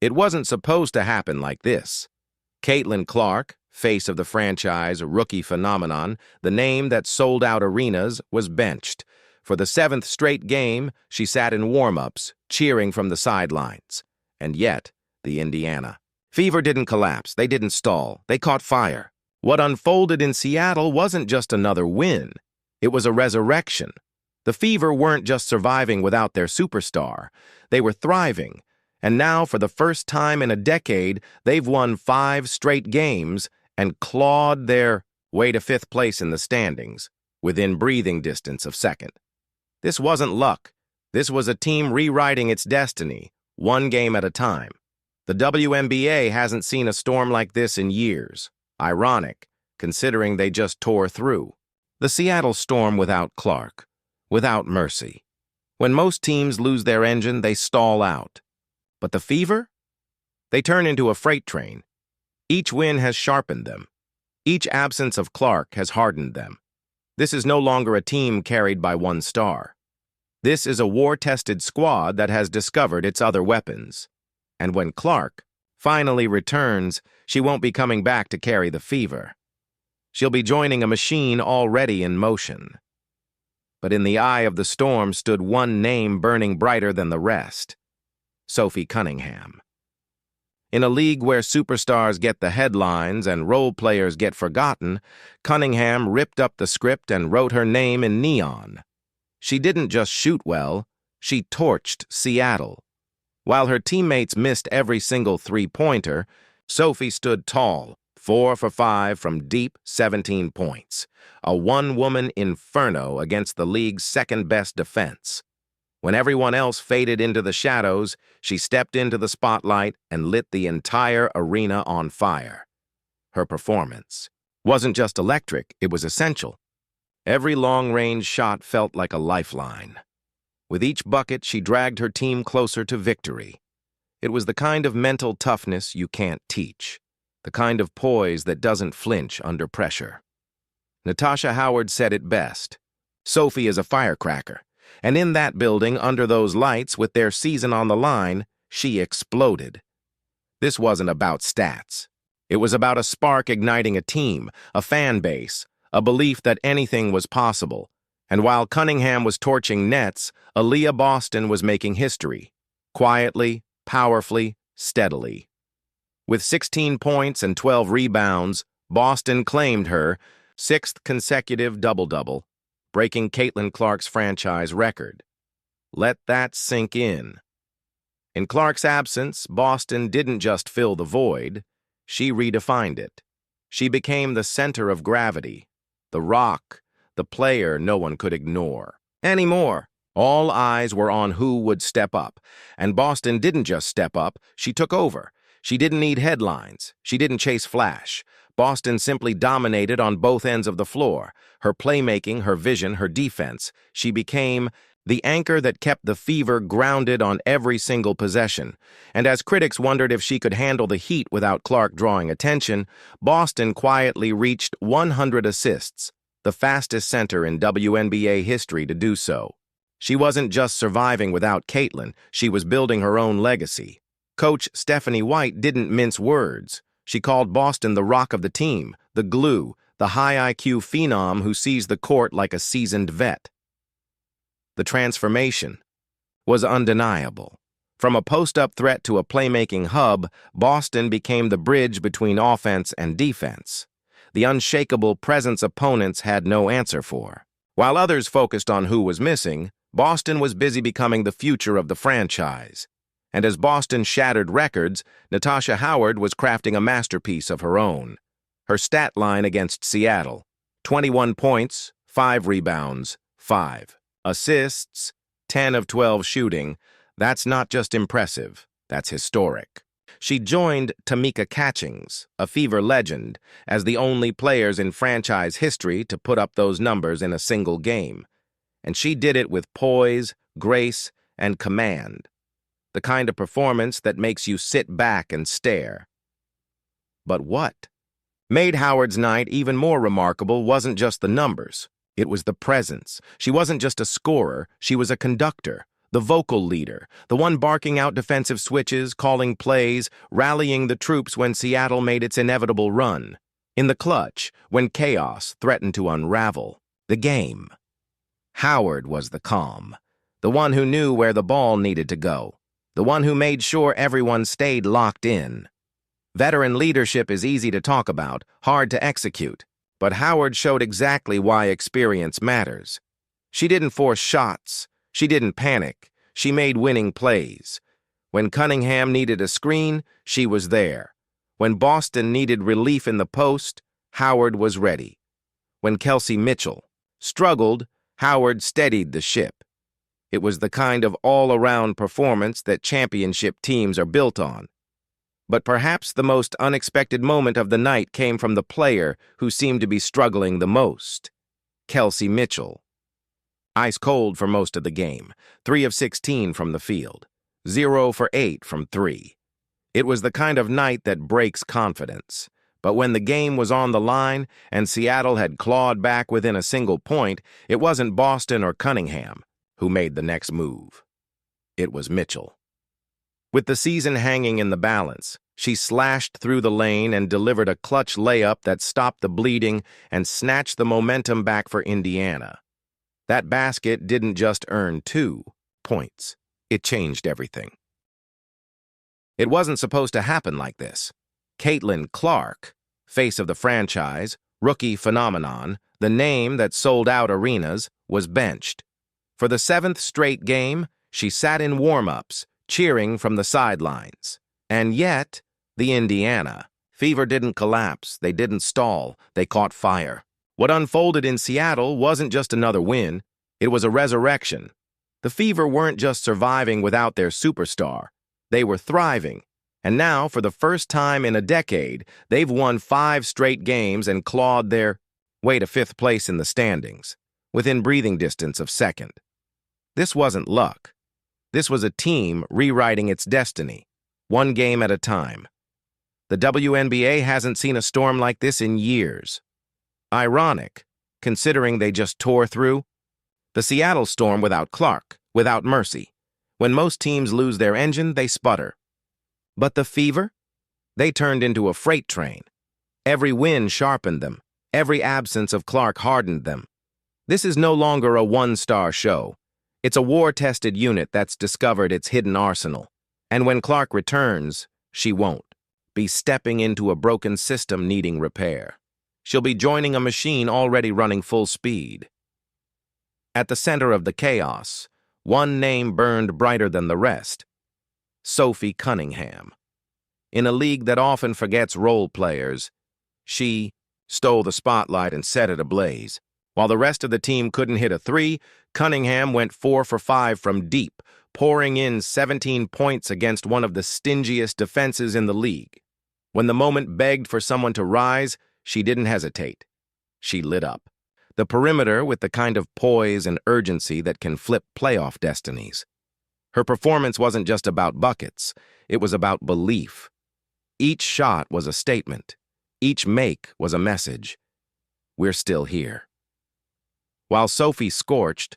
It wasn't supposed to happen like this. Caitlin Clark, face of the franchise, rookie phenomenon, the name that sold out arenas, was benched. For the seventh straight game, she sat in warm-ups, cheering from the sidelines. And yet, the Indiana Fever didn't collapse, they didn't stall, they caught fire. What unfolded in Seattle wasn't just another win. It was a resurrection. The Fever weren't just surviving without their superstar. They were thriving. And now, for the first time in a decade, they've won 5 straight games and clawed their way to 5th place in the standings, within breathing distance of second. This wasn't luck. This was a team rewriting its destiny, one game at a time. The WNBA hasn't seen a storm like this in years. Ironic, considering they just tore through. The Seattle Storm without Clark, without mercy. When most teams lose their engine, they stall out. But the Fever? They turn into a freight train. Each win has sharpened them. Each absence of Clark has hardened them. This is no longer a team carried by one star. This is a war-tested squad that has discovered its other weapons. And when Clark finally returns, she won't be coming back to carry the Fever. She'll be joining a machine already in motion. But in the eye of the storm stood one name burning brighter than the rest: Sophie Cunningham. In a league where superstars get the headlines and role players get forgotten, Cunningham ripped up the script and wrote her name in neon. She didn't just shoot well, she torched Seattle. While her teammates missed every single three-pointer, Sophie stood tall, 4 for 5 from deep, 17 points. A one-woman inferno against the league's second-best defense. When everyone else faded into the shadows, she stepped into the spotlight and lit the entire arena on fire. Her performance wasn't just electric, it was essential. Every long-range shot felt like a lifeline. With each bucket, she dragged her team closer to victory. It was the kind of mental toughness you can't teach, the kind of poise that doesn't flinch under pressure. Natasha Howard said it best. Sophie is a firecracker. And in that building, under those lights, with their season on the line, she exploded. This wasn't about stats. It was about a spark igniting a team, a fan base, a belief that anything was possible. And while Cunningham was torching nets, Aaliyah Boston was making history. Quietly, powerfully, steadily. With 16 points and 12 rebounds, Boston claimed her 6th consecutive double-double, breaking Caitlin Clark's franchise record. Let that sink in. In Clark's absence, Boston didn't just fill the void, she redefined it. She became the center of gravity, the rock, the player no one could ignore. Anymore. All eyes were on who would step up. And Boston didn't just step up, she took over. She didn't need headlines. She didn't chase flash. Boston simply dominated on both ends of the floor. Her playmaking, her vision, her defense. She became the anchor that kept the Fever grounded on every single possession. And as critics wondered if she could handle the heat without Clark drawing attention, Boston quietly reached 100 assists, the fastest center in WNBA history to do so. She wasn't just surviving without Caitlin, she was building her own legacy. Coach Stephanie White didn't mince words. She called Boston the rock of the team, the glue, the high IQ phenom who sees the court like a seasoned vet. The transformation was undeniable. From a post-up threat to a playmaking hub, Boston became the bridge between offense and defense. The unshakable presence opponents had no answer for. While others focused on who was missing, Boston was busy becoming the future of the franchise. And as Boston shattered records, Natasha Howard was crafting a masterpiece of her own. Her stat line against Seattle: 21 points, 5 rebounds, 5 assists, 10 of 12 shooting. That's not just impressive, that's historic. She joined Tamika Catchings, a Fever legend, as the only players in franchise history to put up those numbers in a single game. And she did it with poise, grace, and command. The kind of performance that makes you sit back and stare. But what made Howard's night even more remarkable wasn't just the numbers. It was the presence. She wasn't just a scorer, she was a conductor. the vocal leader, the one barking out defensive switches, calling plays, rallying the troops when Seattle made its inevitable run. In the clutch, when chaos threatened to unravel the game. Howard was the calm, the one who knew where the ball needed to go, the one who made sure everyone stayed locked in. Veteran leadership is easy to talk about, hard to execute, but Howard showed exactly why experience matters. She didn't force shots, she didn't panic, she made winning plays. When Cunningham needed a screen, she was there. When Boston needed relief in the post, Howard was ready. When Kelsey Mitchell struggled, Howard steadied the ship. It was the kind of all-around performance that championship teams are built on. But perhaps the most unexpected moment of the night came from the player who seemed to be struggling the most, Kelsey Mitchell. Ice cold for most of the game, 3 of 16 from the field, 0 for 8 from 3. It was the kind of night that breaks confidence. But when the game was on the line and Seattle had clawed back within a single point, it wasn't Boston or Cunningham who made the next move. It was Mitchell. With the season hanging in the balance, she slashed through the lane and delivered a clutch layup that stopped the bleeding and snatched the momentum back for Indiana. That basket didn't just earn 2 points. It changed everything. It wasn't supposed to happen like this. Caitlin Clark, face of the franchise, rookie phenomenon, the name that sold out arenas, was benched. For the 7th straight game, she sat in warm-ups, cheering from the sidelines. And yet, the Indiana Fever didn't collapse, they didn't stall, they caught fire. What unfolded in Seattle wasn't just another win, it was a resurrection. The Fever weren't just surviving without their superstar, they were thriving. And now, for the first time in a decade, they've won 5 straight games and clawed their way to 5th place in the standings, within breathing distance of 2nd. This wasn't luck. This was a team rewriting its destiny, one game at a time. The WNBA hasn't seen a storm like this in years. Ironic, considering they just tore through. The Seattle Storm without Clark, without mercy. When most teams lose their engine, they sputter. But the Fever? They turned into a freight train. Every win sharpened them. Every absence of Clark hardened them. This is no longer a one-star show. It's a war-tested unit that's discovered its hidden arsenal. And when Clark returns, she won't be stepping into a broken system needing repair. She'll be joining a machine already running full speed. At the center of the chaos, one name burned brighter than the rest: Sophie Cunningham. In a league that often forgets role players, she stole the spotlight and set it ablaze. While the rest of the team couldn't hit a 3, Cunningham went 4 for 5 from deep, pouring in 17 points against one of the stingiest defenses in the league. When the moment begged for someone to rise, she didn't hesitate. She lit up. The perimeter with the kind of poise and urgency that can flip playoff destinies. Her performance wasn't just about buckets, it was about belief. Each shot was a statement. Each make was a message. We're still here. While Sophie scorched,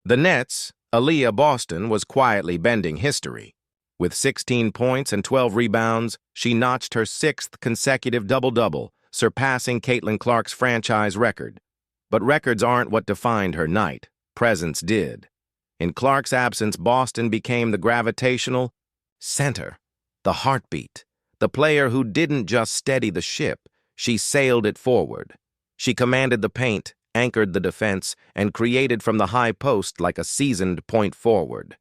the Nets, Aaliyah Boston, was quietly bending history. With 16 points and 12 rebounds, she notched her 6th consecutive double-double, surpassing Caitlin Clark's franchise record. But records aren't what defined her night. Presence did. In Clark's absence, Boston became the gravitational center, the heartbeat, the player who didn't just steady the ship, she sailed it forward. She commanded the paint, anchored the defense, and created from the high post like a seasoned point forward.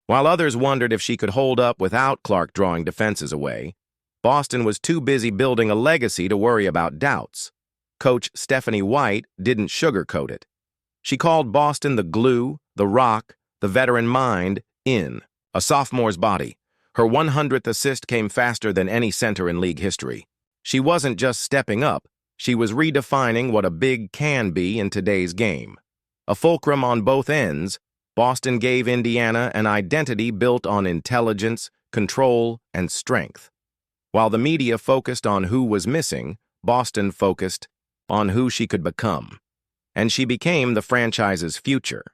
While others wondered if she could hold up without Clark drawing defenses away, Boston was too busy building a legacy to worry about doubts. Coach Stephanie White didn't sugarcoat it. She called Boston the glue, the rock, the veteran mind in a sophomore's body. Her 100th assist came faster than any center in league history. She wasn't just stepping up, she was redefining what a big can be in today's game. A fulcrum on both ends, Boston gave Indiana an identity built on intelligence, control, and strength. While the media focused on who was missing, Boston focused on who she could become. And she became the franchise's future.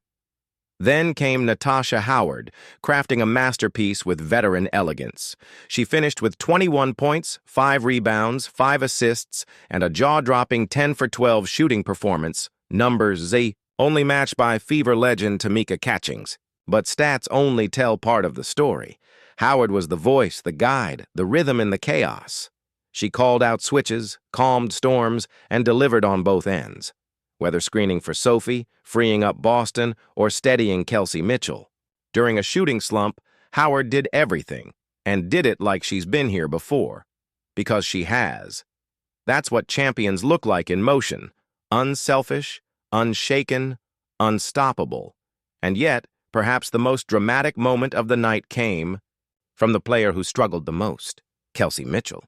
Then came Natasha Howard, crafting a masterpiece with veteran elegance. She finished with 21 points, 5 rebounds, 5 assists, and a jaw-dropping 10 for 12 shooting performance, numbers Z, only matched by Fever legend Tamika Catchings. But stats only tell part of the story. Howard was the voice, the guide, the rhythm in the chaos. She called out switches, calmed storms, and delivered on both ends. Whether screening for Sophie, freeing up Boston, or steadying Kelsey Mitchell. During a shooting slump, Howard did everything, and did it like she's been here before. Because she has. That's what champions look like in motion. Unselfish, unshaken, unstoppable. And yet, perhaps the most dramatic moment of the night came from the player who struggled the most, Kelsey Mitchell.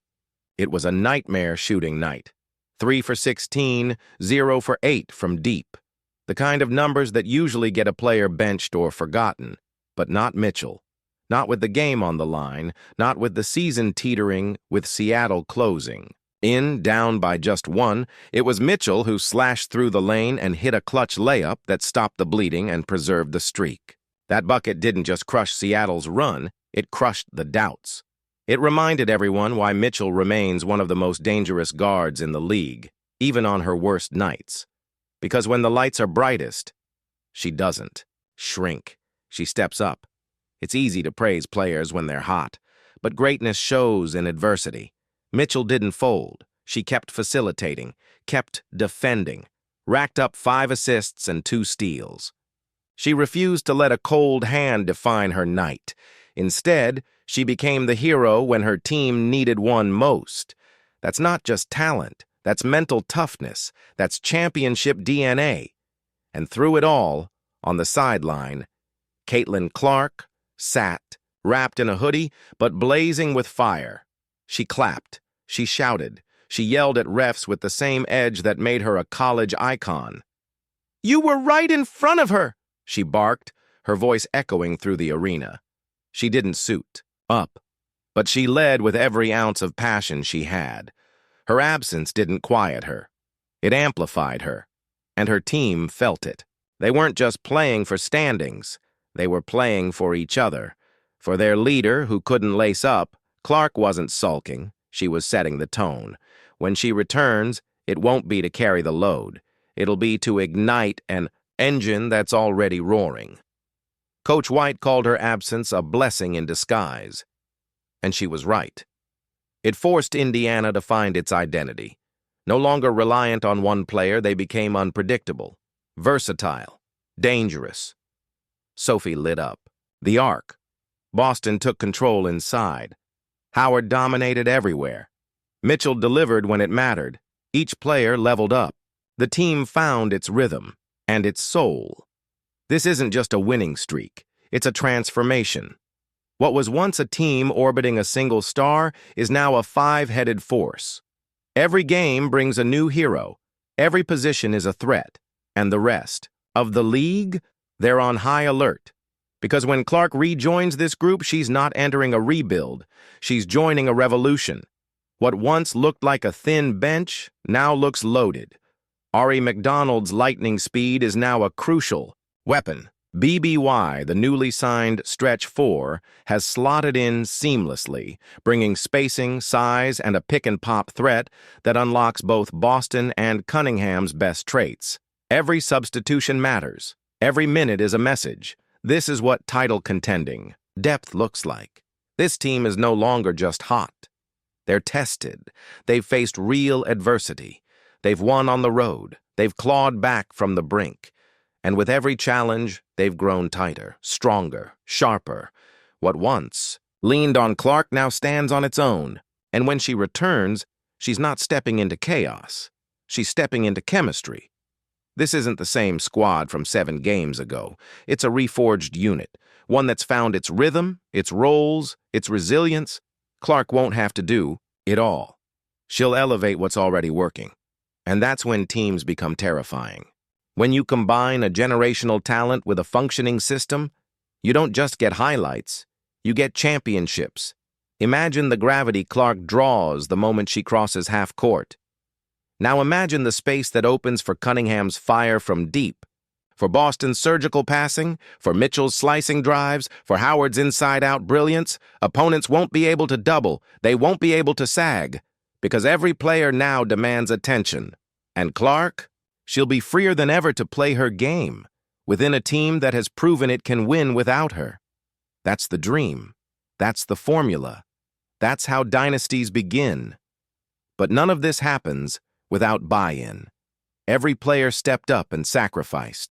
It was a nightmare shooting night. 3 for 16, 0 for 8 from deep. The kind of numbers that usually get a player benched or forgotten. But not Mitchell. Not with the game on the line, not with the season teetering, with Seattle closing. Down by just 1, it was Mitchell who slashed through the lane and hit a clutch layup that stopped the bleeding and preserved the streak. That bucket didn't just crush Seattle's run, it crushed the doubts. It reminded everyone why Mitchell remains one of the most dangerous guards in the league, even on her worst nights. Because when the lights are brightest, she doesn't shrink. She steps up. It's easy to praise players when they're hot, but greatness shows in adversity. Mitchell didn't fold. She kept facilitating, kept defending, racked up 5 assists and 2 steals. She refused to let a cold hand define her night. Instead, she became the hero when her team needed one most. That's not just talent. That's mental toughness. That's championship DNA. And through it all, on the sideline, Caitlin Clark sat, wrapped in a hoodie, but blazing with fire. She clapped. She shouted. She yelled at refs with the same edge that made her a college icon. "You were right in front of her!" she barked, her voice echoing through the arena. She didn't suit up, but she led with every ounce of passion she had. Her absence didn't quiet her. It amplified her, and her team felt it. They weren't just playing for standings. They were playing for each other. For their leader, who couldn't lace up, Clark wasn't sulking. She was setting the tone. When she returns, it won't be to carry the load. It'll be to ignite an engine that's already roaring. Coach White called her absence a blessing in disguise. And she was right. It forced Indiana to find its identity. No longer reliant on one player, they became unpredictable, versatile, dangerous. Sophie lit up. The arc. Boston took control inside. Howard dominated everywhere. Mitchell delivered when it mattered. Each player leveled up. The team found its rhythm and its soul. This isn't just a winning streak. It's a transformation. What was once a team orbiting a single star is now a 5-headed force. Every game brings a new hero. Every position is a threat. And the rest of the league, they're on high alert. Because when Clark rejoins this group, she's not entering a rebuild. She's joining a revolution. What once looked like a thin bench now looks loaded. Ari McDonald's lightning speed is now a crucial weapon. BBY, the newly signed stretch 4, has slotted in seamlessly, bringing spacing, size, and a pick-and-pop threat that unlocks both Boston and Cunningham's best traits. Every substitution matters. Every minute is a message. This is what title contending depth looks like. This team is no longer just hot. They're tested. They've faced real adversity. They've won on the road. They've clawed back from the brink. And with every challenge, they've grown tighter, stronger, sharper. What once leaned on Clark now stands on its own. And when she returns, she's not stepping into chaos. She's stepping into chemistry. This isn't the same squad from 7 games ago. It's a reforged unit, one that's found its rhythm, its roles, its resilience. Clark won't have to do it all. She'll elevate what's already working. And that's when teams become terrifying. When you combine a generational talent with a functioning system, you don't just get highlights, you get championships. Imagine the gravity Clark draws the moment she crosses half court. Now imagine the space that opens for Cunningham's fire from deep, For Boston's surgical passing, for Mitchell's slicing drives, for Howard's inside-out brilliance, opponents won't be able to double, they won't be able to sag, because every player now demands attention. And Clark? She'll be freer than ever to play her game, within a team that has proven it can win without her. That's the dream. That's the formula. That's how dynasties begin. But none of this happens without buy-in. Every player stepped up and sacrificed.